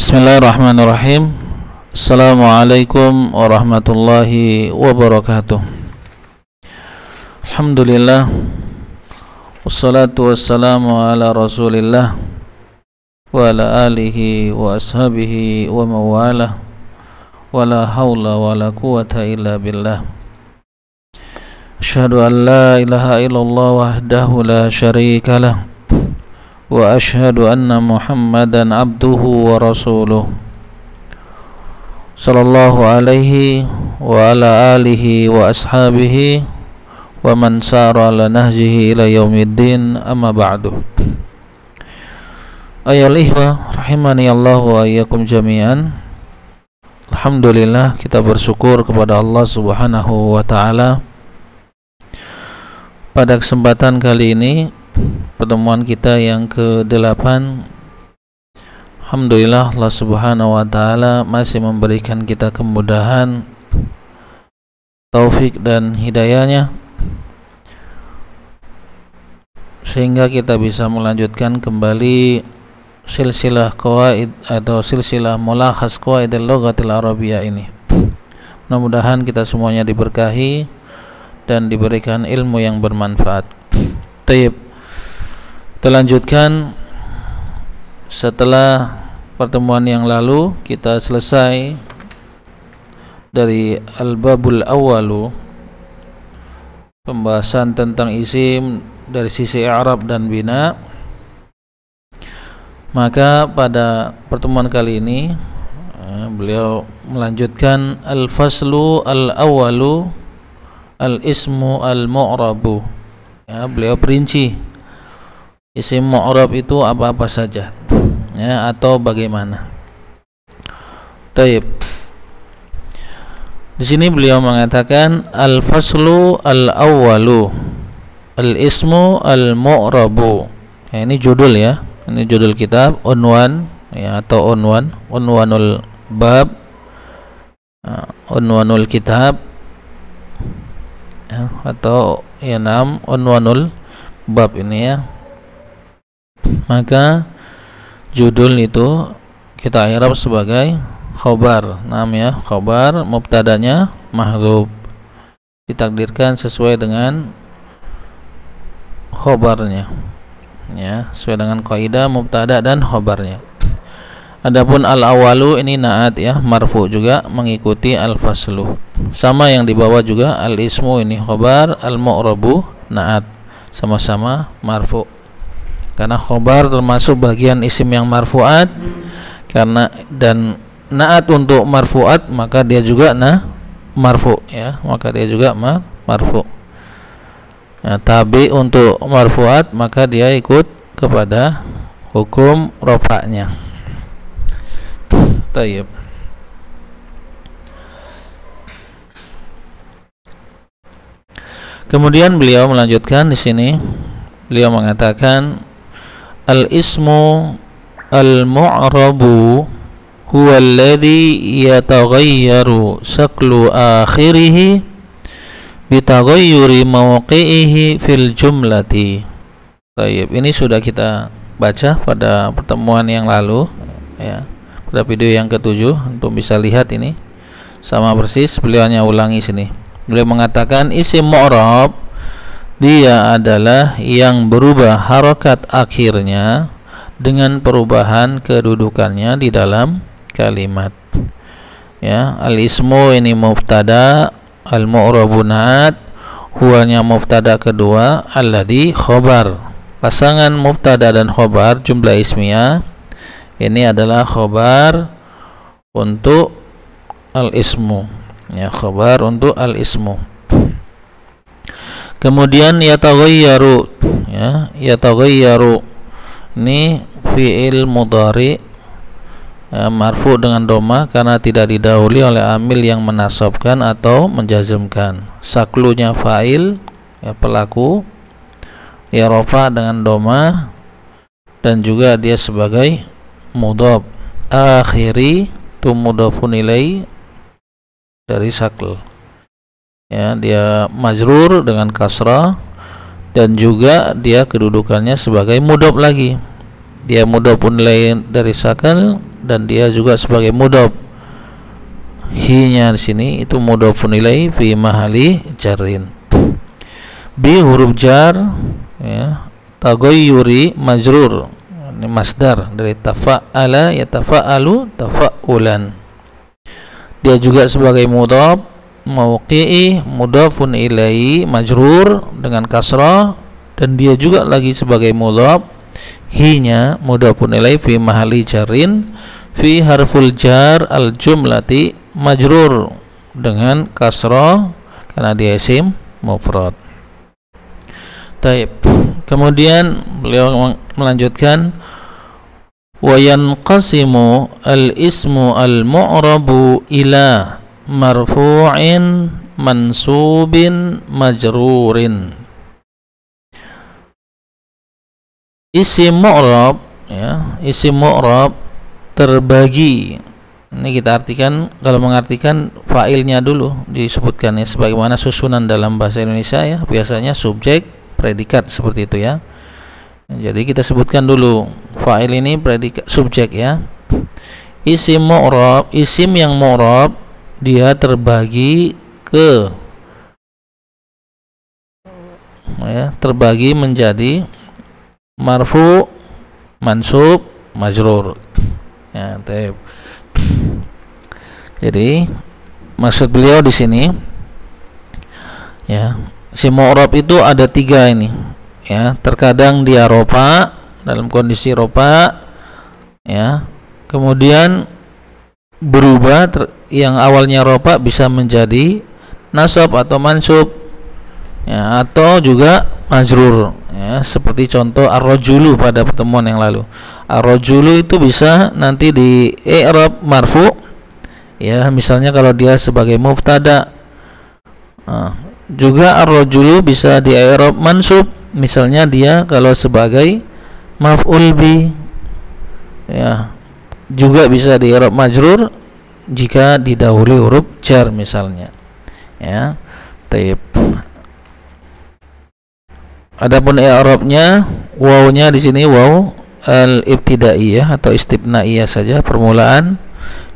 Bismillahirrahmanirrahim. Assalamualaikum warahmatullahi wabarakatuh. Alhamdulillah, wassalatu wassalamu ala rasulillah wa ala alihi wa ashabihi wa mawalah, wa la hawla wa la quwata illa billah. Asyhadu an la ilaha illallah wahdahu la syarika lah, wa asyhadu anna Muhammadan abduhu wa rasuluh, sallallahu alaihi wa ala alihi wa ashabihi wa man sara ala nahjihi ila yaumiddin, amma ba'du. Ayol ihwa rahimani Allah wa iyyakum jami'an. Alhamdulillah, kita bersyukur kepada Allah subhanahu wa ta'ala. Pada kesempatan kali ini, pertemuan kita yang ke-8, alhamdulillah Allah subhanahu wa ta'ala masih memberikan kita kemudahan, taufik dan hidayahnya, sehingga kita bisa melanjutkan kembali silsilah qawaid atau silsilah mulakhas qawaidil lughatil arabiyyah ini. Mudah-mudahan kita semuanya diberkahi dan diberikan ilmu yang bermanfaat. Taib, kita lanjutkan. Setelah pertemuan yang lalu kita selesai dari al-babul awalu, pembahasan tentang isim dari sisi i'rab dan bina. Maka pada pertemuan kali ini beliau melanjutkan al-faslu al-awalu al-ismu al-mu'rabu. Beliau perinci isim mu'rab itu apa-apa saja, atau bagaimana. Taib. Di sini beliau mengatakan al-faslu al-awwalu al-ismu al-mu'rabu. Ini judul ya. Ini judul kitab, unwan atau unwanul bab, unwanul kitab, atau unwanul bab ini ya. Maka judul itu kita i'rab sebagai khobar. Namanya khobar, mubtadanya mahdhuf, ditakdirkan sesuai dengan khobarnya, sesuai dengan kaidah mubtada dan khobarnya. Adapun al-awalu ini naat ya, marfu juga mengikuti al-faslu. Sama yang di bawah juga al-ismu ini khobar, al-mu'rabu naat, sama-sama marfu. Karena khobar termasuk bagian isim yang marfuat, karena dan naat untuk marfuat maka dia juga marfu ya, maka dia juga marfu. Tabi untuk marfuat maka dia ikut kepada hukum rafa'nya. Tayyib. Kemudian beliau melanjutkan di sini. Beliau mengatakan al-ismu al-mu'rabu huwa alladhi yataghayyaru shaklu akhirih bitaghayyuri mawqi'ihi fil jumlati. Baik, ini sudah kita baca pada pertemuan yang lalu ya, pada video yang ke-7. Untuk bisa lihat ini sama persis, beliau hanya ulangi sini. Beliau mengatakan isim mu'rab dia adalah yang berubah harokat akhirnya dengan perubahan kedudukannya di dalam kalimat. Ya, al-ismu ini mubtada, al-mu'rabu naat, huwanya mubtada kedua, alladhi khobar. Pasangan mubtada dan khobar jumlah ismiyah ini adalah khobar untuk al-ismu. Ya, khobar untuk al-ismu. Kemudian yataghayyaru, ya, yataghayyaru ini fi'il mudhari marfu dengan dhamma karena tidak didahului oleh amil yang menasabkan atau menjazmkan. Saklunya fa'il ya, pelaku, ya, rafa dengan dhamma dan juga dia sebagai mudhaf. Akhiri tu mudhafun ilai dari sakl. Ya, dia majrur dengan kasrah dan juga dia kedudukannya sebagai mudhaf lagi. Dia mudhafun ilaih dari sakal dan dia juga sebagai mudhaf. Hi-nya di sini itu mudhafun ilaih fi mahalli jarrin. Bi huruf jar ya, taghayyuri majrur. Ini masdar dari tafa'ala yatafa'alu tafa'ulan. Dia juga sebagai mudhaf, mauqi'i mudhafun ilaih majrur dengan kasrah, dan dia juga lagi sebagai mudhaf. Hi-nya mudhafun ilaih fi mahalli jarrin, fi harful jar al jumlati majrur dengan kasrah karena dia isim mufrad. Taib. Kemudian beliau melanjutkan, wa yanqasimu al ismu al mu'rabu ila marfu'in mansubin majrurin. Isim mu'rab ya, isim mu'rab terbagi. Ini kita artikan, kalau mengartikan fa'ilnya dulu disebutkan ya, sebagaimana susunan dalam bahasa Indonesia ya, biasanya subjek, predikat seperti itu ya. Jadi kita sebutkan dulu fa'il ini predikat subjek ya. Isim mu'rab, isim yang mu'rab dia terbagi ke ya, terbagi menjadi marfu, mansub, majrur. Ya, taib. Jadi maksud beliau di sini ya, si mu'rab itu ada 3 ini ya. Terkadang dia rofa, dalam kondisi rofa ya, kemudian berubah yang awalnya rofa bisa menjadi nasab atau mansub ya, atau juga majrur ya, seperti contoh ar-rajulu pada pertemuan yang lalu. Ar-rajulu itu bisa nanti di i'rab marfu ya, misalnya kalau dia sebagai mubtada. Juga ar-rajulu bisa di i'rab mansub, misalnya dia kalau sebagai maf'ul bi ya, juga bisa di i'rab majrur jika didahului huruf jar misalnya ya. Taib. Adapun i'rabnya, wawnya di sini waw al-ibtidaiyah atau istibnaiyah saja, permulaan.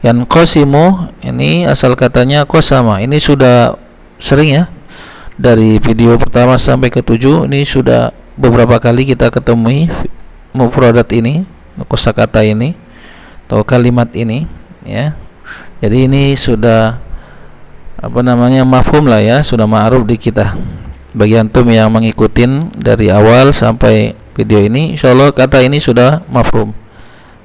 Yang qasimu ini asal katanya qasama. Ini sudah sering ya, dari video pertama sampai ke-7 ini sudah beberapa kali kita ketemui mufradat ini, kosakata ini atau kalimat ini ya. Jadi ini sudah apa namanya, mafhum lah ya, sudah ma'ruf di kita. Bagi antum yang mengikutin dari awal sampai video ini, insyaallah kata ini sudah mafhum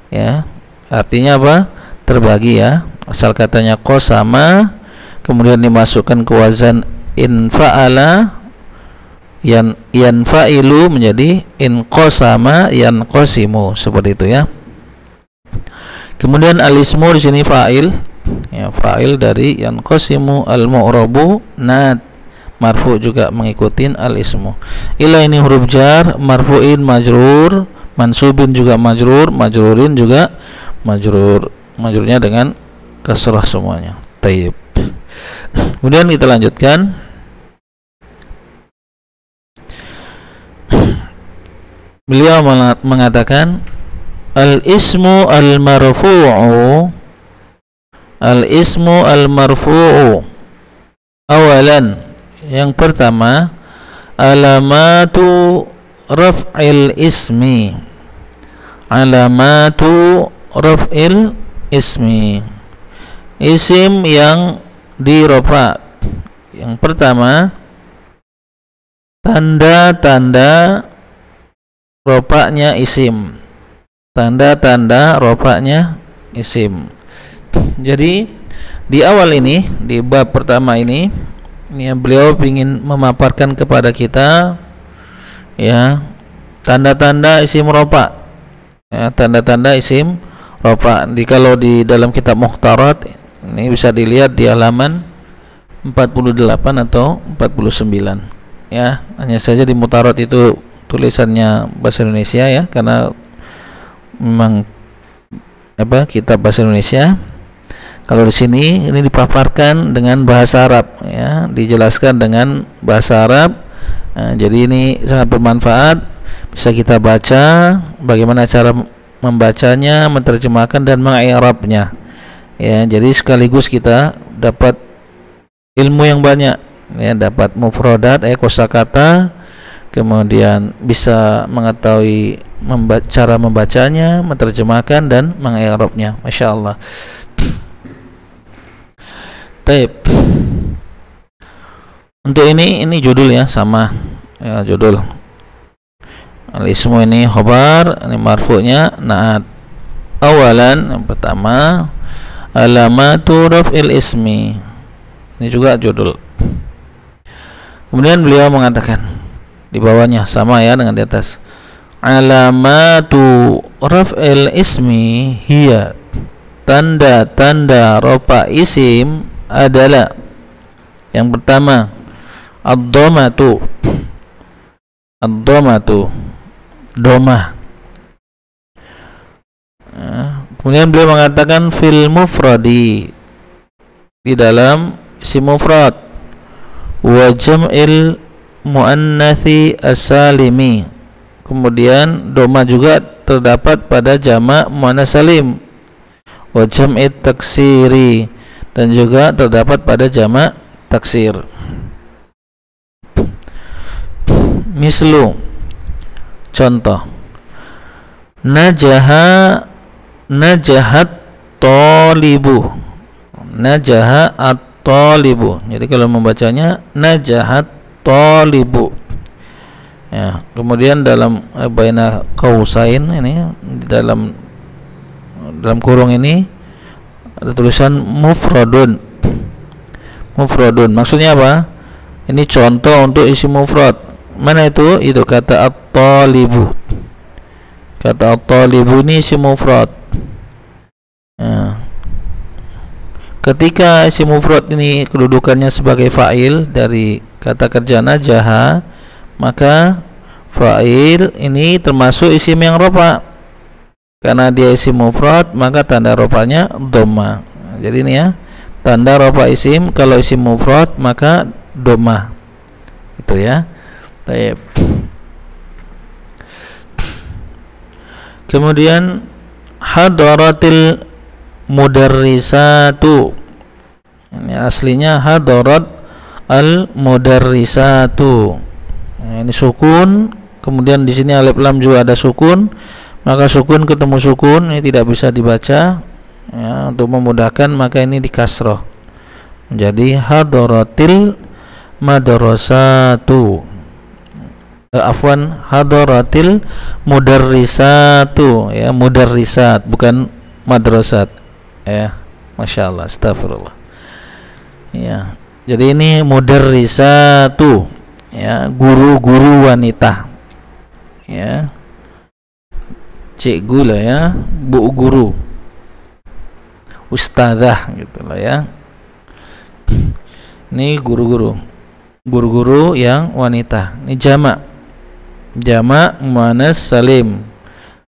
ya. Artinya apa? Terbagi ya. Asal katanya qasama, kemudian dimasukkan ke wazan infa'ala, yanfa'ilu menjadi inqasama yanqasimu, seperti itu ya. Kemudian al-ismu di sini fa'il ya, fa'il dari yanqasimu, al-mu'rabu nat, marfu juga mengikuti al-ismu. Ila ini huruf jar, marfu'in majrur, mansubin juga majrur, majrurin juga majrur, majrurnya dengan kasrah semuanya. Taib. Kemudian kita lanjutkan. Beliau mengatakan al-ismu al-marfu'u, al-ismu al-marfu'u awalan, yang pertama alamatu raf'il ismi, alamatu raf'il ismi, isim yang dirofa. Yang pertama tanda-tanda rofanya isim, tanda-tanda rofanya isim. Jadi di awal ini, di bab pertama ini beliau ingin memaparkan kepada kita ya, tanda-tanda isim rofa ya, tanda-tanda isim rofa. Kalau di dalam kitab Mukhtarat ini bisa dilihat di halaman 48 atau 49 ya. Hanya saja di Mukhtarat itu tulisannya bahasa Indonesia ya, karena memang kitab bahasa Indonesia. Kalau di sini ini dipaparkan dengan bahasa Arab ya, dijelaskan dengan bahasa Arab. Nah, jadi ini sangat bermanfaat, bisa kita baca bagaimana cara membacanya, menerjemahkan dan mengi'rabnya. Ya, jadi sekaligus kita dapat ilmu yang banyak, ya, dapat mufradat, kosakata, kemudian bisa mengetahui cara membacanya, menerjemahkan dan mengi'rabnya. Masya Allah. Taib. Untuk ini judul ya, sama ya, judul al-ismu ini khobar, ini marfu'nya na'at. Awalan, yang pertama, alamatu raf'il ismi. Ini juga judul. Kemudian beliau mengatakan di bawahnya, sama ya dengan di atas, alamatu raf'il ismi hiya, tanda-tanda rafa isim adalah, yang pertama, ad-dhammatu, domah. Kemudian beliau mengatakan fil mufradi, di dalam isim mufrad, wa jam'il muannatsi as-salimi. Kemudian domah juga terdapat pada jamak muannats salim, wa jam'it taksiri, dan juga terdapat pada jamak taksir. Mislu, contoh, najahat talibu, najaha at-talibu. Jadi kalau membacanya najahat talibu, ya. Kemudian dalam baina qausain ini, dalam kurung ini ada tulisan mufradun. Maksudnya apa? Ini contoh untuk isim mufrad. Mana itu? Itu kata at-talibu. Kata at-talibu ini isim mufrad. Ya. Ketika isim mufrad ini kedudukannya sebagai fa'il dari kata kerja najaha, maka fa'il ini termasuk isim yang rafa. Karena dia isim mufrad, maka tanda rafanya dhamma. Jadi ini ya, tanda rafa isim kalau isim mufrad maka dhamma. Itu ya. Baik. Kemudian hadaratil mudarrisatu. Ini aslinya hadarat al mudarrisatu. Ini sukun, kemudian di sini alif lam juga ada sukun, maka sukun ketemu sukun ini tidak bisa dibaca, ya, untuk memudahkan maka ini di kasroh menjadi hadaratil madrasatu. Hadaratil mudarrisatu, ya, mudarrisat bukan madrasat, ya. Masya Allah, astagfirullah, ya. Jadi ini mudarrisatu, ya, guru-guru wanita, ya, cikgu lah ya, bu guru, ustadzah gitu lah ya. Ini guru-guru yang wanita. Ini jamak muannats salim.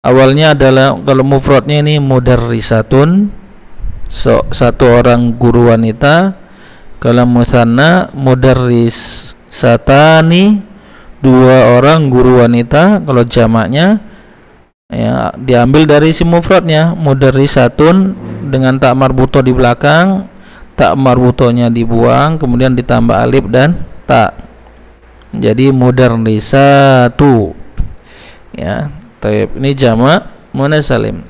Awalnya adalah, kalau mufradnya ini mudarrisatun, satu orang guru wanita. Kalau musanna mudarrisatani, dua orang guru wanita. Kalau jamaknya ya diambil dari isim mufradnya mudarrisatun dengan tak marbutoh di belakang, tak marbutohnya dibuang, kemudian ditambah alif dan tak, jadi mudarrisatu, ya. Ini jamak muannats salim.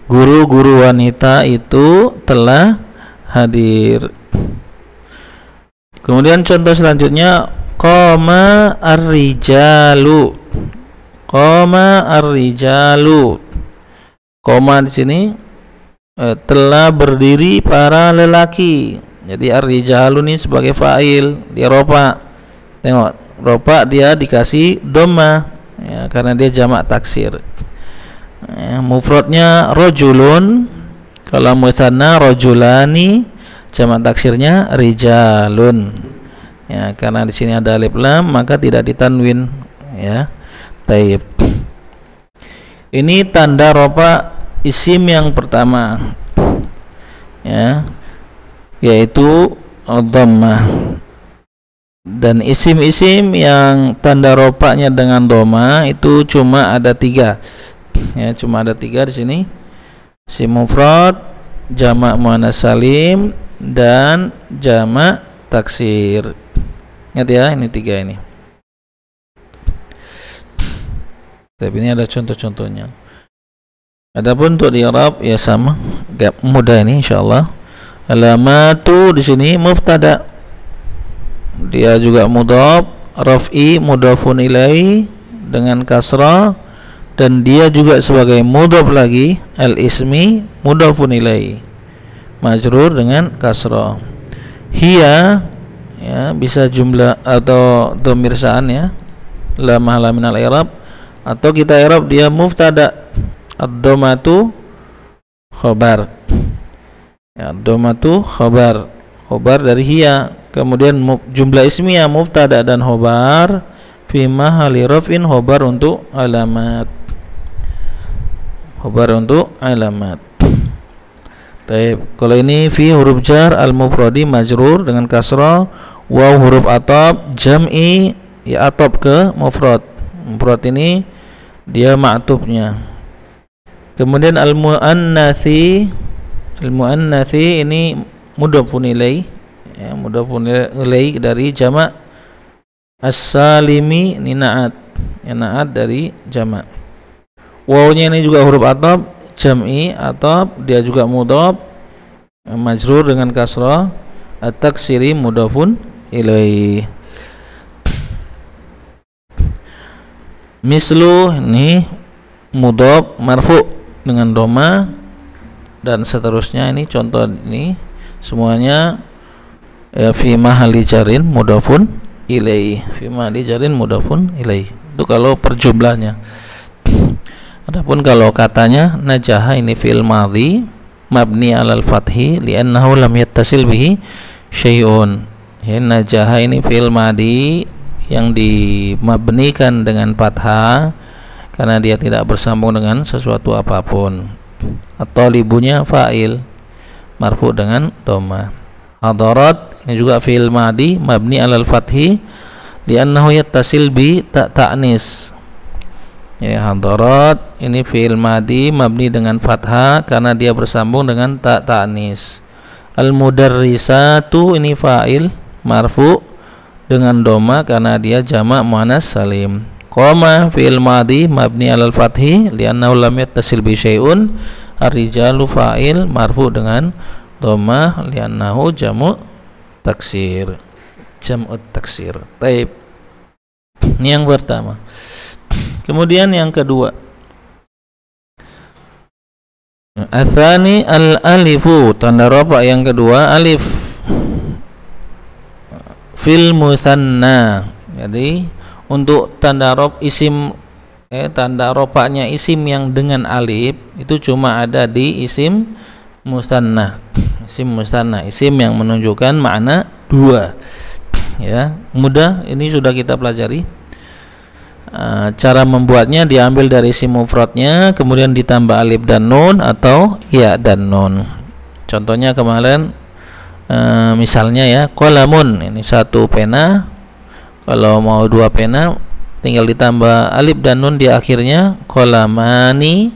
Guru-guru wanita itu telah hadir. Kemudian contoh selanjutnya, qama ar-rijalu. Qama di sini telah berdiri para lelaki. Jadi ar-rijalu ini sebagai fa'il, dia rofa. Tengok, rofa dia dikasih dhamma, ya, karena dia jamak taksir. Ya, mufradnya rajulun, kalau musanna rajulani, jamak taksirnya rijalun. Ya, karena di sini ada alif lam maka tidak ditanwin, ya. Taib. Ini tanda rofa isim yang pertama, ya, yaitu dhammah. Dan isim-isim yang tanda rofanya dengan dhamma itu cuma ada 3. Ya, cuma ada 3 di sini. Isim mufrad, jamak muannats salim, dan jamak taksir. Ingat ya, ini 3 ini. Tapi ini ada contoh-contohnya. Adapun untuk di i'rab ya sama, gak mudah ini insyaallah. Alamatu di sini mubtada. Dia juga mudhaf, raf'i mudhafun ilaihi dengan kasrah, dan dia juga sebagai mudhaf lagi, al-ismi mudhafun ilaihi majrur dengan kasrah. Hiya ya bisa jumlah atau dhamir sa'an ya, la mahala minal i'rab, atau kita i'rab dia mubtada, ad-dhammatu khabar. Ya, ad-dhammatu khabar dari hiya. Kemudian jumlah ismiyah mubtada dan khabar fi mahalli raf'in, khabar untuk alamat. Taib. Kalau ini fi huruf jar al-mufradi majrur dengan kasrah, waw huruf ataf jam'i ya ataf ke mufrad. Mufrad ini dia ma'tufnya. Kemudian al-muannatsi ini mudhafun ilaih ya, mudhafun ilaih dari jamak. As-salimi ini na'at ya, na'at dari jamak. Wawnya ini juga huruf ataf jam'i ataf, dia juga mudhaf majrur dengan kasrah. At-taksiri mudhafun ilaih. Mislu ini mudhaf marfu dengan dhamma, dan seterusnya. Ini contoh, ini semuanya ya, fi mahalli jarin mudhafun ilaih, fi mahalli jarin mudhafun ilaih. Itu kalau per jumlahnya. Adapun kalau katanya najaha, ini fi'il madhi mabni 'alal fathi li'annahu lam yattasil bihi syai'un. Ya, najaha ini fi'il madhi yang dimabnikan dengan fathah karena dia tidak bersambung dengan sesuatu apapun. Atau libunya fa'il marfu dengan dhamma. Hadarat ini juga fi'il madhi mabni 'alal fathi li'annahu yattasil bi ta'nis. Ya, hadarat ini fi'il madhi mabni dengan fathah karena dia bersambung dengan ta'nis. Al-mudarrisatu ini fa'il marfu dengan dhamma karena dia jamak muannats salim. Qama fi'il madhi mabni 'alal fathi li'annahu lam yattasil bi syai'un. Ar-rijalu fa'il marfu dengan dhammah li'annahu jamu' taksir. Jam'ut taksir. Taib. Ini yang pertama. Kemudian yang kedua, atsani al-alifu, tanda rafa yang kedua alif fil musanna. Jadi untuk tanda rof isim tanda rofanya isim yang dengan alif itu cuma ada di isim musanna. Isim musanna, isim yang menunjukkan makna dua. Ya, mudah, ini sudah kita pelajari. Cara membuatnya diambil dari isim mufradnya, kemudian ditambah alif dan nun atau ya dan nun. Contohnya kemarin misalnya ya, qalamun ini satu pena. Kalau mau dua pena tinggal ditambah alif dan nun di akhirnya, qalamani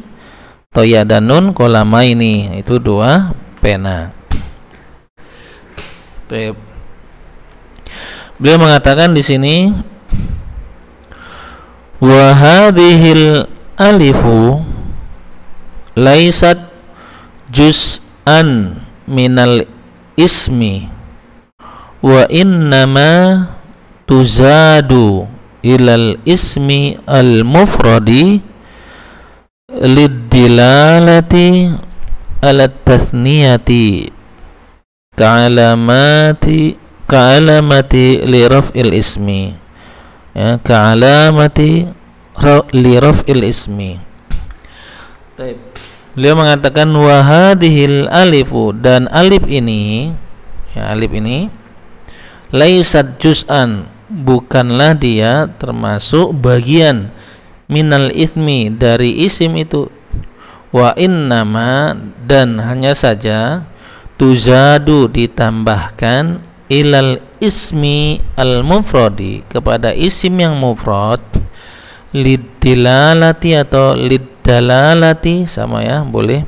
atau ya dan nun, qalamaini, itu dua pena. Beliau mengatakan di sini, wa hadhil alifu laisat juz'an minal ismi wa innama tuzadu ilal ismi al mufradi liddilalati ala tathniyati ka'alamati li raf'il ismi, ya, ka'alamati li raf'il ismi. Beliau mengatakan wa hadhil alifu, dan alif ini ya, alif ini laisat juz'an, bukanlah dia termasuk bagian minal ismi, dari isim itu. Wa innama, dan hanya saja, tuzadu, ditambahkan, ilal ismi al mufradi, kepada isim yang mufrad, Lidilalati atau lidalalati sama ya, boleh,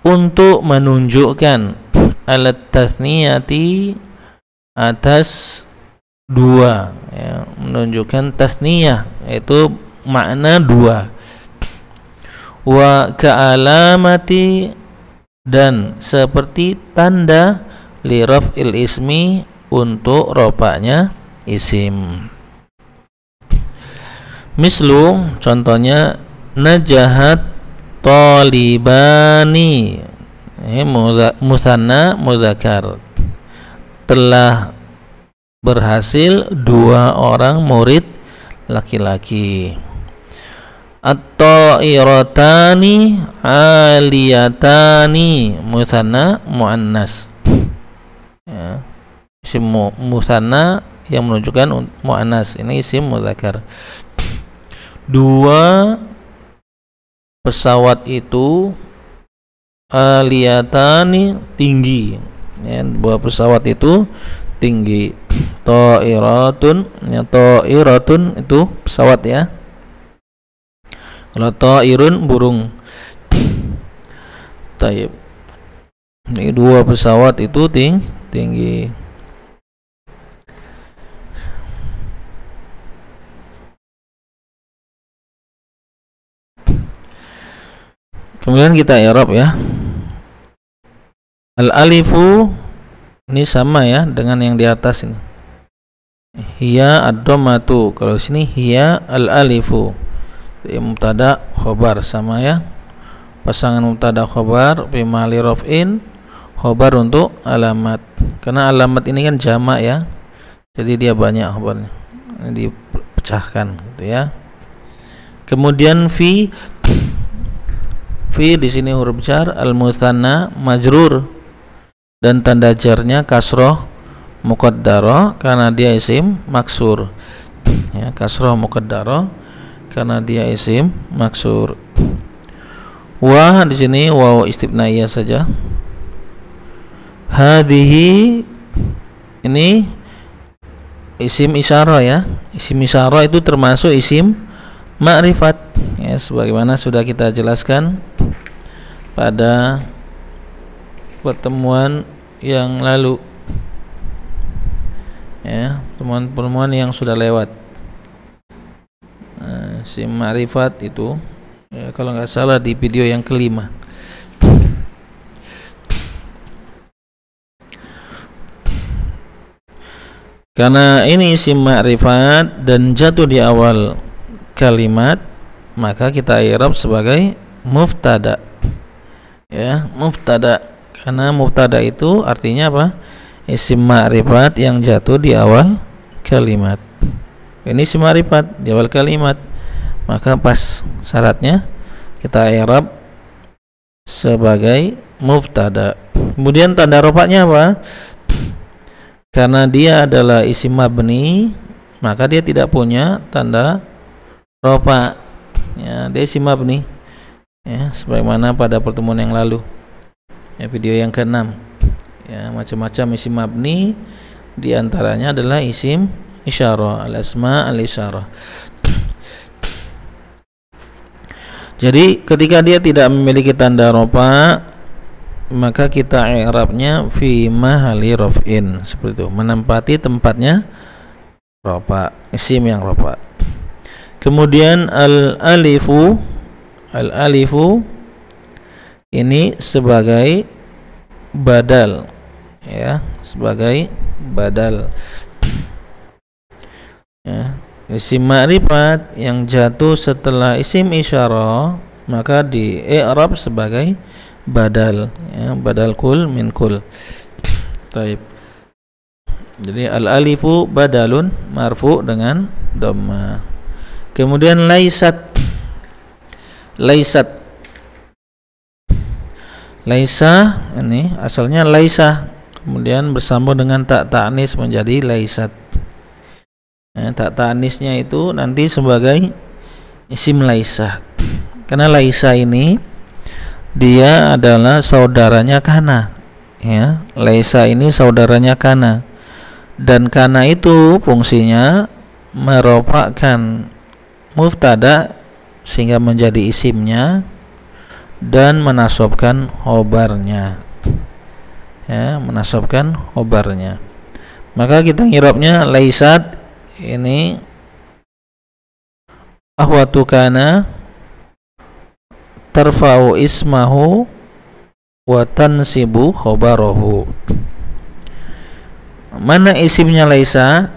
untuk menunjukkan alat tasniyati atas dua ya, menunjukkan tasniyah yaitu makna dua. Wa ka'alamati, dan seperti tanda li raf'il ismi, untuk rofa'nya isim. Mislu, contohnya najahat talibani, musanna muzakkar, telah berhasil dua orang murid laki-laki. At-ta'iratani aliyatani, musanna muannas ya, isim musanna yang menunjukkan muannas, ini isim muzakkar. Dua pesawat itu aliyatani, tinggi ya, dua pesawat itu tinggi. Ta'iratun ya, ta'iratun itu pesawat ya, kalau ta'irun burung. Taib. Ini dua pesawat itu tinggi. Kemudian kita i'rab ya. Al-alifu ini sama ya dengan yang di atas ini. Hiya ad-dhammatu, kalau sini hiya al-alifu. Mubtada khobar sama ya, pasangan mubtada khobar fi mahalli raf'in, khobar untuk alamat, karena alamat ini kan jamak ya, jadi dia banyak khobarnya, ini dipecahkan gitu ya. Kemudian fi di sini huruf jar, al-mutsanna majrur, dan tanda jarnya kasroh muqaddarah karena dia isim maksur ya, kasroh muqaddarah karena dia isim maksur. Wa di sini waw istibnaiyah saja. Hadhihi ini isim isyarah ya. Isim isyarah itu termasuk isim ma'rifat ya, sebagaimana sudah kita jelaskan pada pertemuan yang lalu ya, pertemuan yang sudah lewat. Isim ma'rifat itu ya, kalau nggak salah di video yang kelima. Karena ini isim ma'rifat dan jatuh di awal kalimat, maka kita i'rab sebagai mubtada ya, mubtada, karena mubtada itu artinya apa? Isim ma'rifat yang jatuh di awal kalimat. Ini isim ma'rifat di awal kalimat, maka pas syaratnya kita i'rab sebagai mubtada. Kemudian tanda rofa'nya apa? Karena dia adalah isim mabni, maka dia tidak punya tanda rofa ya, dia isim mabni ya, sebagaimana pada pertemuan yang lalu ya, video yang ke-6 ya, macam-macam isim mabni, diantaranya adalah isim isyarah, al-asma al-isyarah. Jadi ketika dia tidak memiliki tanda rofa, maka kita i'rabnya fi mahalli raf'in, seperti itu, menempati tempatnya rofa, isim yang rofa. Kemudian al-alifu ini sebagai badal ya, sebagai badal ya, isim ma'rifat yang jatuh setelah isim isyarah, maka di i'rab sebagai badal ya, badal kul min kul. Taib. Jadi al-alifu badalun marfu dengan dhamma. Kemudian laisat laisa ini asalnya laisa, kemudian bersambung dengan tak ta'nis menjadi laisat. Tak ta'nisnya itu nanti sebagai isim laisa, karena laisa ini dia adalah saudaranya kana ya, laisa ini saudaranya kana, dan kana itu fungsinya merofakkan mubtada sehingga menjadi isimnya dan menasabkan khobarnya, ya, menasabkan khobarnya. Maka kita ngirabnya laisat ini ahwatu kana tarfa'u ismahu wa tansibu khobarahu. Mana isimnya laisa?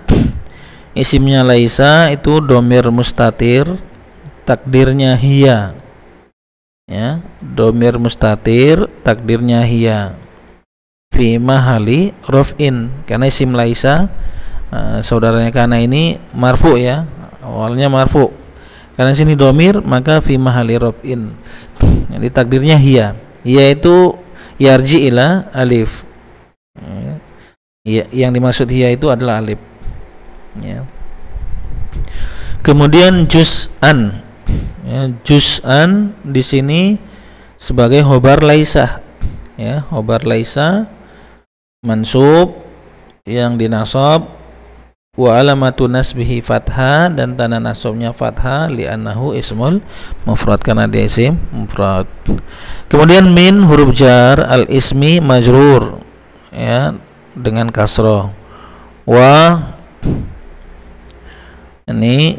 Isimnya laisa itu domir mustatir, takdirnya hiya, ya, domir mustatir, takdirnya hiya, fi mahali raf'in, karena isim laisa saudaranya kana ini marfu, ya, awalnya marfu, karena sini domir maka fi mahali raf'in, jadi takdirnya hiya. Hiya itu yarji ila alif, ya, yang dimaksud hiya itu adalah alif, ya. Kemudian juz'an, ya, juz'an di sini sebagai khobar laisa, ya, khobar laisa mansub yang dinasab, wa alamatu nasbihi fathah, dan tanda nasabnya fathah li'annahu ismul mufrad, karena dia isim mufrad. Kemudian min huruf jar al ismi majrur, ya, dengan kasroh. Wa ini,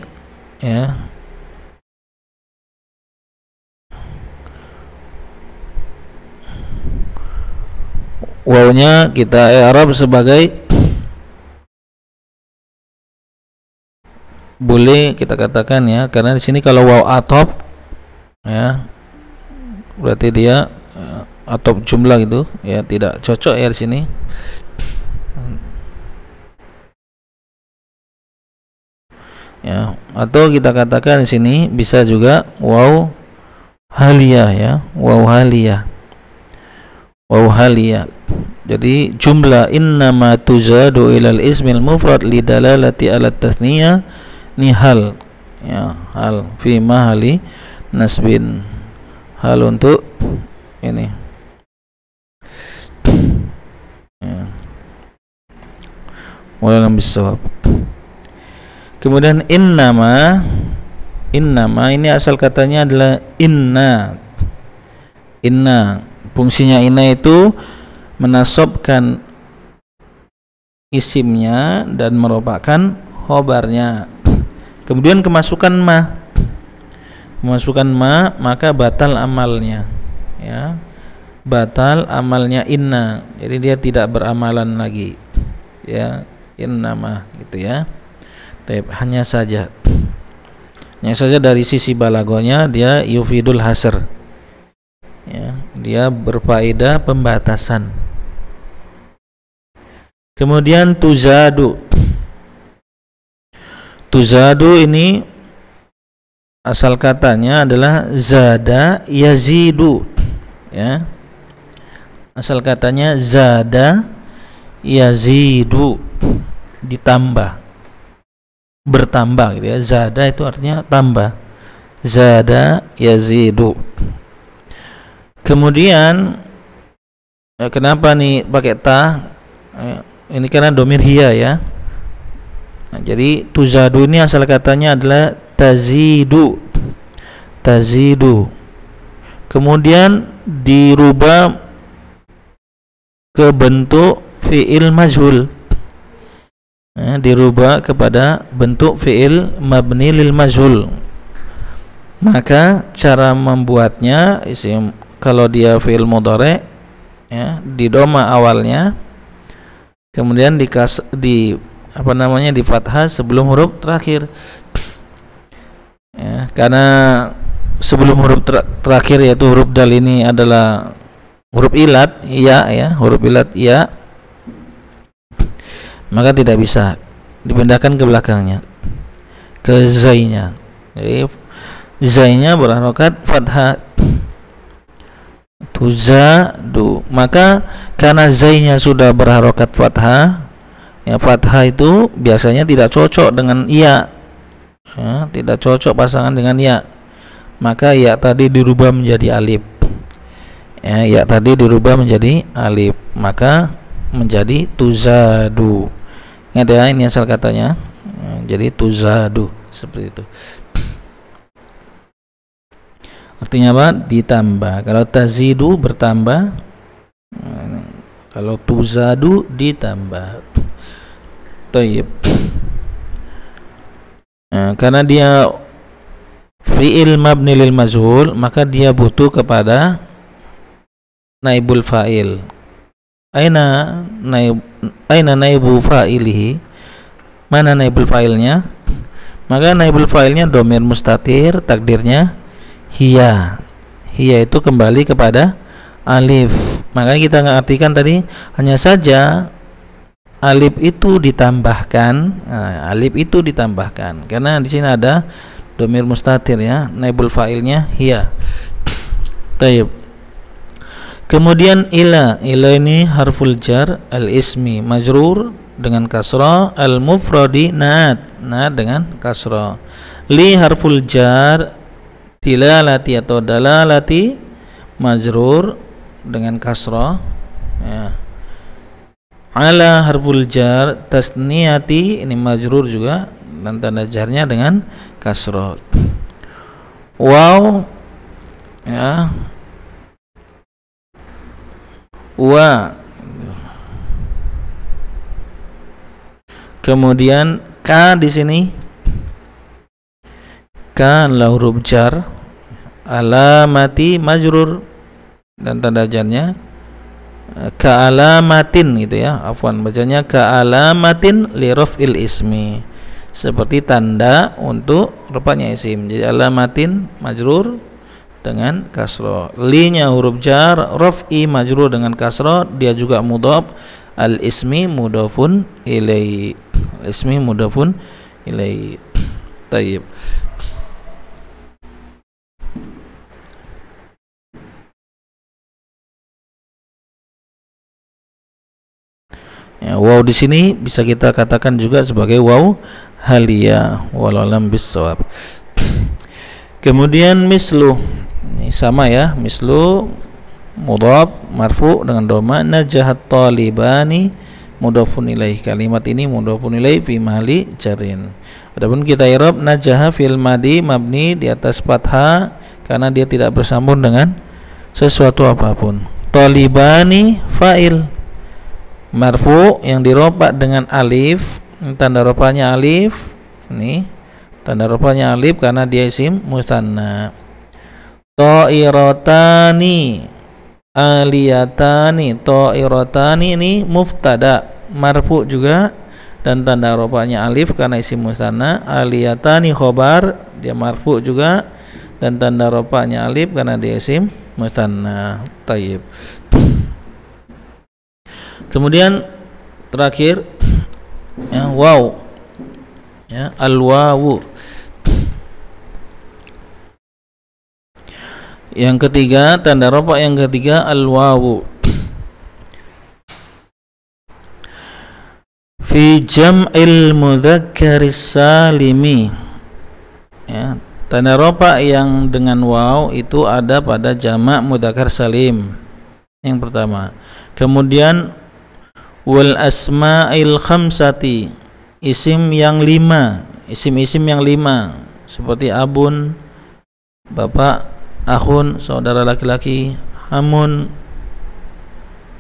ya, wawnya kita i'rab sebagai, boleh kita katakan, ya, karena di sini kalau waw atop, ya, berarti dia atop jumlah gitu, ya, tidak cocok, ya, di sini. Ya, atau kita katakan di sini bisa juga waw haliyah, ya, waw haliyah, waw haliyah. Jadi jumlah innama tuzadu ilal ismil mufrad lidalalati ala tasniyah, ini hal, ya, hal fi mahali nasbin, hal untuk ini, ya, walam bisawab. Kemudian innama, innama ini asal katanya adalah inna. Inna, fungsinya inna itu menasabkan isimnya dan merupakan khobarnya. Kemudian kemasukan ma, kemasukan ma, maka batal amalnya, ya, batal amalnya inna, jadi dia tidak beramalan lagi, ya, innama gitu, ya. Hanya saja dari sisi balagonya dia yufidul hasr, ya, dia berfaedah pembatasan. Kemudian tuzadu, tuzadu ini asal katanya adalah zada yazidu, ya, asal katanya zada yazidu, ditambah, bertambah gitu, ya. Zada itu artinya tambah, zada yazidu. Kemudian kenapa nih pakai ta? Ini karena domir hiya, ya. Nah, jadi tuzadu ini asal katanya adalah tazidu, tazidu. Kemudian dirubah ke bentuk fi'il majhul, dirubah kepada bentuk fi'il mabni lil majhul. Maka cara membuatnya, isim kalau dia fi'il mudhari, ya, di doma awalnya, kemudian di fathah sebelum huruf terakhir, ya, karena sebelum huruf terakhir yaitu huruf dal ini adalah huruf ilat, ya, huruf ilat ya, maka tidak bisa dipindahkan ke belakangnya, ke zainya. Jadi zainya berharokat fathah, tuzadu. Maka karena zainya sudah berharokat fathah, ya, fathah itu biasanya tidak cocok dengan ya, tidak cocok pasangan dengan ya, maka ya tadi dirubah menjadi alif, ya tadi dirubah menjadi alif, maka menjadi tuzadu. Ingat, ya, ini asal katanya, jadi tuzadu, seperti itu. artinya apa? Ditambah. Kalau tazidu bertambah, kalau tuzadu ditambah. Thayyib. Nah, karena dia fi'il mabni lil majhul, maka dia butuh kepada naibul fa'il. Aina naibu fa'ilihi? Mana naibul fa'ilnya? Maka naibul fa'ilnya dhamir mustatir, takdirnya hiya. Hiya itu kembali kepada alif. Maka kita ngartikan tadi, hanya saja alif itu ditambahkan. Nah, alif itu ditambahkan karena di sini ada dhamir mustatir ya, naibul fa'ilnya hiya. Tayyib. Kemudian ila ini harful jar al-ismi majrur dengan kasrah, al-mufradi naat dengan kasrah. Li harful jar tilalati atau dalalati majrur dengan kasrah ya. Ala harful jar tasniyati ini majrur juga dan tanda jarnya dengan kasrah. Waw ya, wa, kemudian ka di sini, ka adalah huruf jar, alamati majrur dan tanda jarnya ka alamatin gitu ya, afwan bacanya ka alamatin li raf'il ismi, seperti tanda untuk rupanya isim. Jadi alamatin majrur dengan kasroh, li-nya huruf jar, raf'i majrur dengan kasroh, dia juga mudhaf, al ismi mudhafun ilaihi, ismi mudhafun ilaihi. Tayyib. Ya, waw di sini bisa kita katakan juga sebagai waw haliyah, wallahu a'lam bissawab. Kemudian mislu, ini sama ya, mislu mudhaf marfu dengan dhamma, najahat talibani mudhafun ilaih, kalimat ini mudhafun ilaih fi mahalli jarin. Adapun kita i'rab najaha fil madi mabni di atas fathah karena dia tidak bersambung dengan sesuatu apapun. Talibani fa'il marfu yang diropak dengan alif, tanda ropanya alif, ini tanda ropanya alif karena dia isim musanna. Ta'iratani aliyatani, ta'iratani ini muftada marfu juga dan tanda ropanya alif karena isim musanna. Aliyatani khobar, dia marfu juga dan tanda ropanya alif karena dia isim musanna. Tayyib. Kemudian terakhir ya, waw ya, al-wawu. Yang ketiga, tanda rofa yang ketiga al-wawu. Fi jam'il mudzakkaris salimi. Ya, tanda rofa yang dengan waw itu ada pada jamak mudzakkar salim. Yang pertama. Kemudian wal asma'il khamsati, isim yang 5, isim-isim yang 5 seperti abun bapak, akhun saudara laki-laki, hamun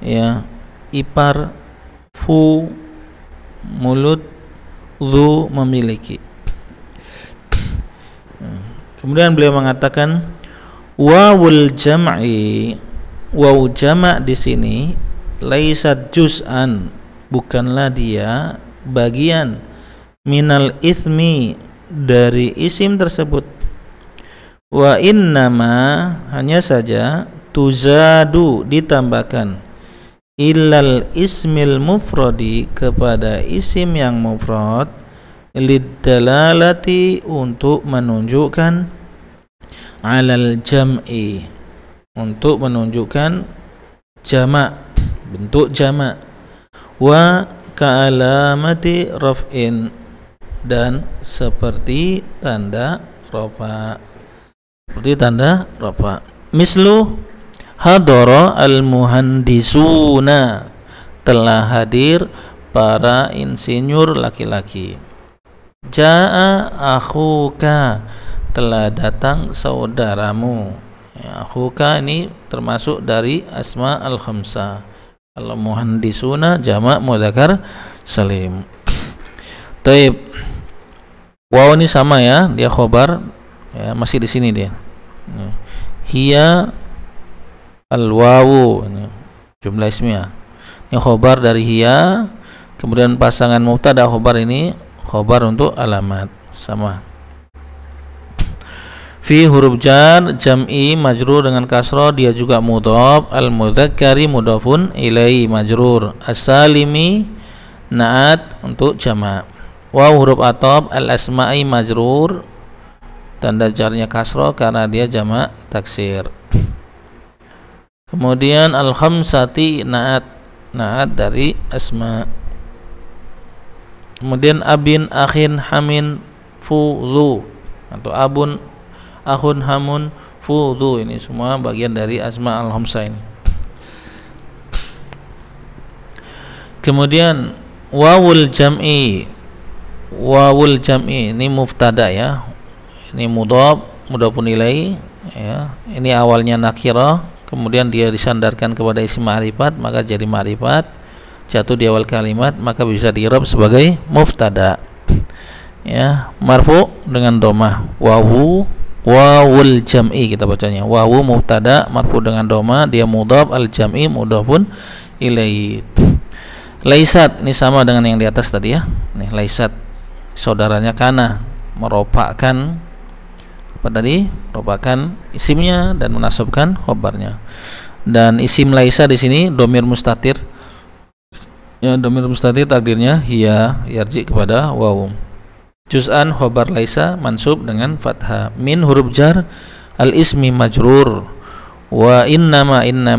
ya, ipar, fu mulut, dhu memiliki. Kemudian beliau mengatakan wawul jam'i, waw jamak di sini laisat juz'an, bukanlah dia bagian, minal ithmi, dari isim tersebut. Wa innama, hanya saja, tuzadu, ditambahkan, illal ismil mufradi, kepada isim yang mufrad, liddalalati, untuk menunjukkan, alal jam'i, untuk menunjukkan jamak, bentuk jamak, wa ka'alamati raf'in, dan seperti tanda rafa, seperti tanda rafa. Mislu hadara al-muhandisuna, telah hadir para insinyur laki-laki. Ja'a akhuka, telah datang saudaramu. Ya, akhuka ini termasuk dari asma al-khamsah. Kalau muhandisuna jamak mudzakkar salim. Taib. Waw ini sama ya, dia khobar ya, masih di sini dia. Hiya al-wawu, ini jumlah ismiyah. Ini khobar dari hiya, kemudian pasangan mubtada khobar ini khobar untuk alamat, sama. Fi huruf jar jam'i majrur dengan kasroh, dia juga mudhaf. Al-mudzakkari mudhafun ilaihi majrur. As-salimi naat untuk jamak. Waw huruf atop al-asma'i majrur, tanda jarnya kasroh karena dia jamak taksir. Kemudian al-khamsati naat dari asma. Kemudian abin, akhin, hamin, fudhu atau abun, akhun, hamun, fudhu, ini semua bagian dari asma al-khamsah ini. Kemudian wawul jam'i ini mubtada ya, ini mudhafun ilaihi ya, ini awalnya nakirah, kemudian dia disandarkan kepada isim ma'rifat, maka jadi ma'rifat, jatuh di awal kalimat, maka bisa di-i'rab sebagai mubtada ya, marfu dengan dhammah. Wawul jam'i kita bacanya, wawu mubtada marfu dengan dhammah, dia mudhaf, al jam'i mudhafun ilaihi. Laisat ini sama dengan yang di atas tadi ya, nih laisat saudaranya kana, meropakkan apa tadi, meropakkan isimnya dan menasabkan khobarnya. Dan isim laisa di sini domir mustatir ya, domir mustatir takdirnya hiya, yarji kepada wawu. Juz'an khobar laisa mansub dengan fathah. Min huruf jar al ismi majrur. Wa innama ini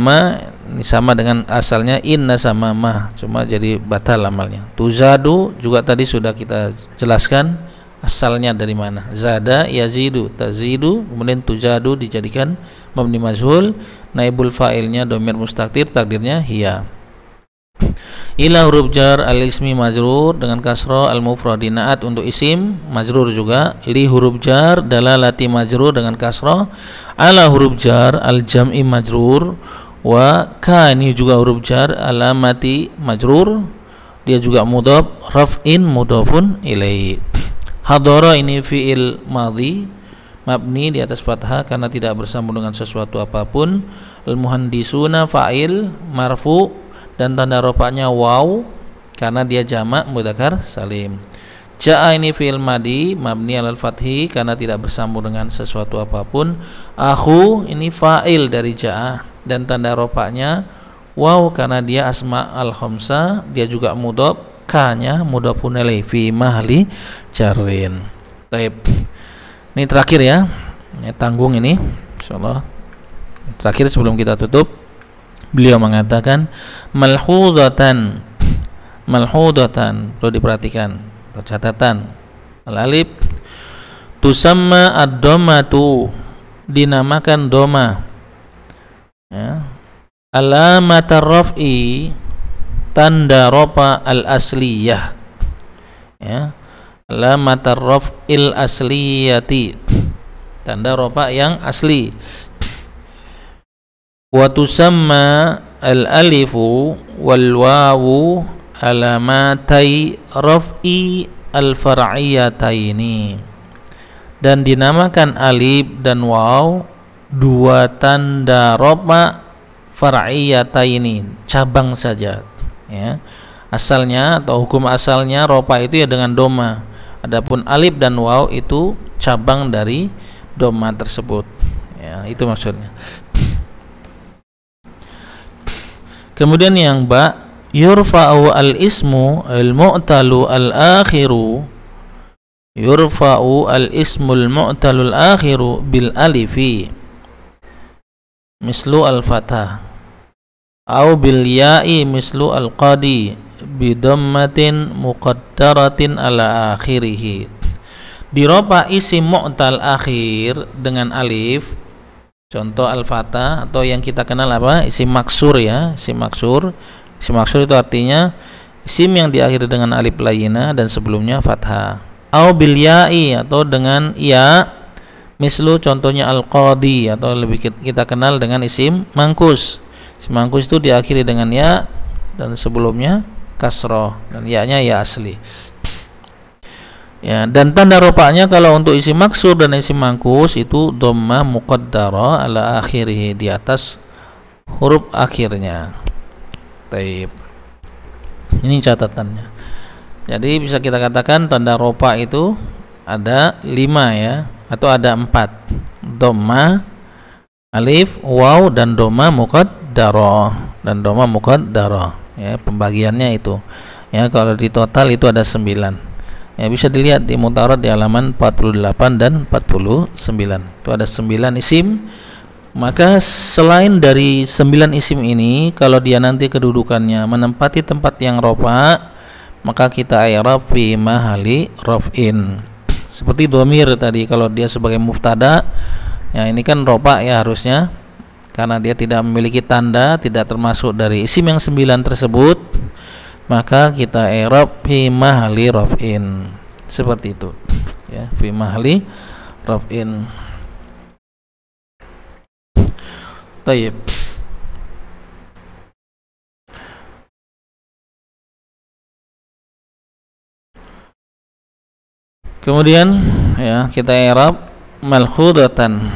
sama dengan asalnya inna sama mah, cuma jadi batal amalnya. Tuzadu juga tadi sudah kita jelaskan asalnya dari mana. Zada yazidu, tazidu, kemudian tuzadu dijadikan mabni mazhul, naibul fa'ilnya domir mustatir, takdirnya hiya. Ila huruf jar al ismi majrur dengan kasroh, al mufradi naat untuk isim majrur juga. Li huruf jar dalalati majrur dengan kasroh, ala huruf jar al jam'i majrur, wa ka ini juga huruf jar alamati majrur, dia juga mudhaf, raf'in mudhafun ilaihi. Hadara ini fi'il madhi mabni di atas fathah karena tidak bersambung dengan sesuatu apapun. Al muhandisuna fa'il marfu dan tanda rofa'nya waw karena dia jamak mudzakkar salim. Ja'a ini fi'il madhi mabni alal fathi karena tidak bersambung dengan sesuatu apapun. Akhu ini fa'il dari ja'a dan tanda rofa'nya waw karena dia asma al-khamsah, dia juga mudhaf, ka-nya mudhafun ilaihi fi mahli jarrin. Baik. Ini terakhir ya. Ini tanggung ini insyaallah. Terakhir sebelum kita tutup, beliau mengatakan malhudatan perlu diperhatikan atau catatan. Al-alif tusamma ad-dhammatu dinamakan dhamma ya. Alamat raf'i tanda rofa al-asliyah ya. Alamat raf'il asliyati tanda rofa yang asli. Wa tusamma al-alifu wal wawu alamatai raf'i al-far'iyataini, dan dinamakan alif dan waw dua tanda rofa far'iyataini, cabang saja ya. Asalnya atau hukum asalnya rofa itu ya dengan doma, adapun alif dan waw itu cabang dari doma tersebut ya, itu maksudnya. Kemudian yang ba, yurfa'u al-ismu al-mu'talu al-akhiru, yurfa'u al-ismu al-mu'talu al-akhiru bil alifi mislu al-fatah au bil ya'i mislu al-qadi bidammatin muqaddaratin ala akhirih. Dirofa isim mu'tal akhir dengan alif, contoh al-fatah, atau yang kita kenal apa, isim maksur ya, isim maksur. Isim maksur itu artinya isim yang diakhiri dengan alif layina dan sebelumnya fathah. Au bil ya'i, atau dengan ya Mislu contohnya al-qadi, atau lebih kita kenal dengan isim mangkus. Isim mangkus itu diakhiri dengan ya dan sebelumnya kasroh, dan ya-nya ya asli. Ya, dan tanda rofa'nya kalau untuk isim maksur dan isim mangkus itu dhammah muqaddarah ala akhirih, di atas huruf akhirnya. Taib. Ini catatannya. Jadi bisa kita katakan tanda rofa itu ada 5 ya, atau ada 4. Dhammah, alif, waw, dan dhammah muqaddarah. Ya, pembagiannya itu. Ya, kalau di total itu ada 9. Ya, bisa dilihat di Mutarat di halaman 48 dan 49. Itu ada 9 isim. Maka selain dari 9 isim ini, kalau dia nanti kedudukannya menempati tempat yang rofa, maka kita i'rab fi mahali raf'in. Seperti dhamir tadi, kalau dia sebagai muftada, ya ini kan rofa ya harusnya, karena dia tidak memiliki tanda, tidak termasuk dari isim yang 9 tersebut, maka kita i'rab fi mahali raf'in. Seperti itu. Ya, fi mahali raf'in. Taib. Kemudian ya kita i'rab malkhudatan.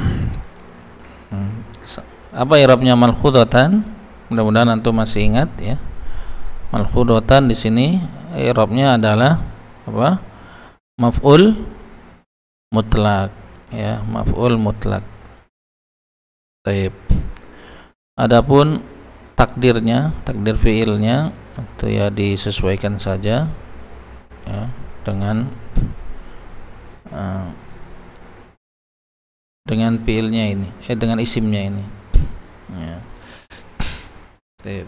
Apa i'rabnya malkhudatan? Mudah-mudahan antum masih ingat ya. Malkhudatan di sini i'rabnya adalah apa? Maf'ul mutlak ya, maf'ul mutlak. Taib. Adapun takdirnya, takdir fiilnya itu ya disesuaikan saja ya dengan fiilnya ini, dengan isimnya ini. Ya. Taib.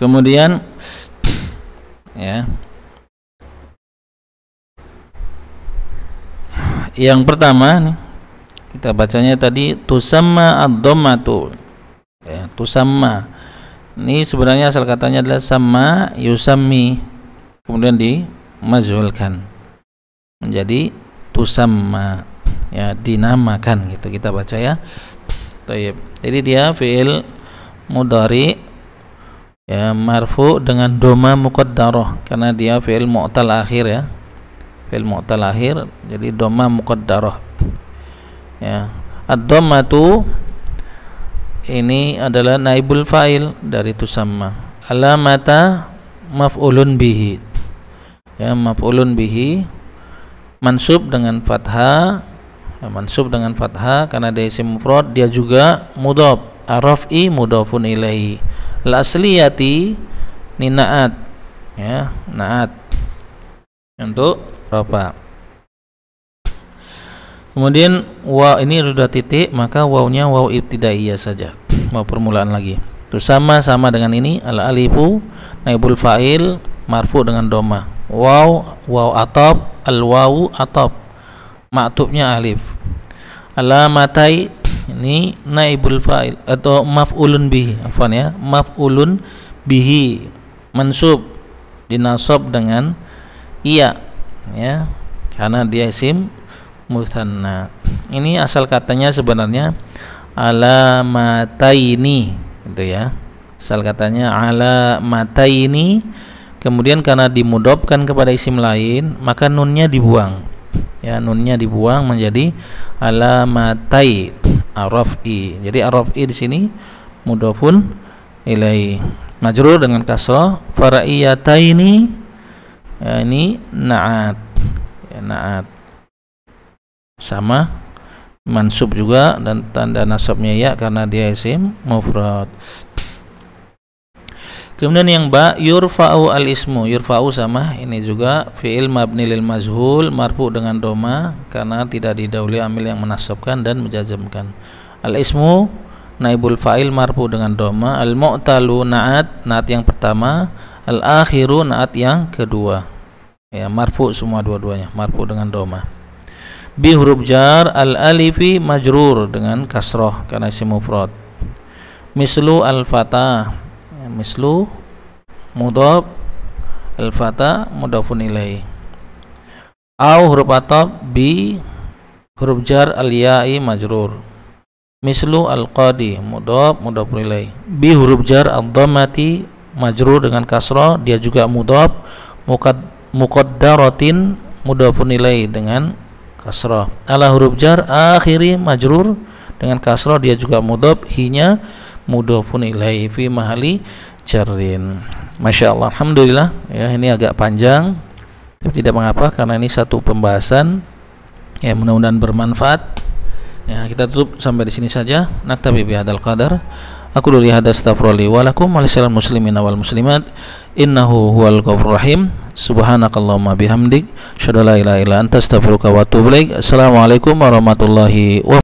Kemudian ya, yang pertama nih, kita bacanya tadi tusamma ad-dhammatu ya, tusamma ini sebenarnya asal katanya adalah sama yusammi, kemudian dimazhulkan menjadi tusamma ya, dinamakan gitu kita baca ya. Taib. Jadi dia fi'il mudhari ya, marfu dengan dhamma muqaddarah karena dia fi'il mu'tal akhir ya, fi'il mu'tal akhir, jadi dhamma muqaddarah ya. Ad-dhammatu ini adalah naibul fa'il dari tusamma. Alamata maf'ulun bihi ya, maf'ulun bihi mansub dengan fathah ya, mansub dengan fathah karena dia isim mufrad, dia juga mudhaf, ar-raf'i mudhafun ilaihi. Al-asliyati ni na'at ya, na'at untuk rafa. Kemudian waw ini sudah titik, maka wawnya waw ibtidaiyah saja, waw permulaan lagi. Itu sama dengan ini, al-alifu naibul fa'il marfu dengan dhamma. Waw ataf, al-wawu ataf, ma'tufnya alif. Alamatai ini naibul fa'il atau maf'ulun bihi, afwan ya, maf'ulun bihi mansub, dinasab dengan iya ya, karena dia isim mutsanna. Ini asal katanya sebenarnya alamataini gitu ya, asal katanya alamataini, kemudian karena dimudhofkan kepada isim lain maka nunnya dibuang ya, nunnya dibuang menjadi alamatai ar-raf'i. Jadi ar-raf'i di sini mudhofun ilai, majrur dengan kasrah, fara'iyataini ya, ini na'at ya, na'at sama mansub juga dan tanda nasabnya ya karena dia isim mufrad. Kemudian yang ba, yurfa'u al-ismu, yurfa'u sama ini juga fi'il mabni lil majhul marfu dengan dhamma karena tidak didahului amil yang menasabkan dan menjazmkan. Al-ismu naibul fa'il marfu dengan dhamma, al-mu'talu na'at, na'at yang pertama, al-akhiru na'at yang kedua. Ya, marfu semua dua-duanya, marfu dengan dhamma. Bi huruf jar al alifi majrur dengan kasroh karena isim mufrad. Mislu al fata, ya, mislu mudhaf, al fata mudhafun ilaih. Au huruf ataf bi huruf jar al ya'i majrur. Mislu al qadi mudhaf mudhafun ilaih. Bi huruf jar al dhammati majrur dengan kasroh, dia juga mudhaf, muqaddaratin mudhafun ilaih dengan kasroh. Ala huruf jar akhiri majrur dengan kasroh, dia juga mudhaf, hinya mudhafun ilaih fi mahali jarrin. Masya Allah, alhamdulillah ya, ini agak panjang tapi tidak mengapa karena ini satu pembahasan ya, mudah-mudahan bermanfaat ya. Kita tutup sampai di sini saja. Naktabi bihadzal qadar. Aku dulu hadza astaghfirullah wa lakum wa lisal muslimina wal muslimat innahu huwal ghafurur rahim. Subhanakallahumma bihamdik, syada la ilaha illa anta astaghfiruka wa atubu ilaik. Assalamualaikum warahmatullahi wabarakatuh.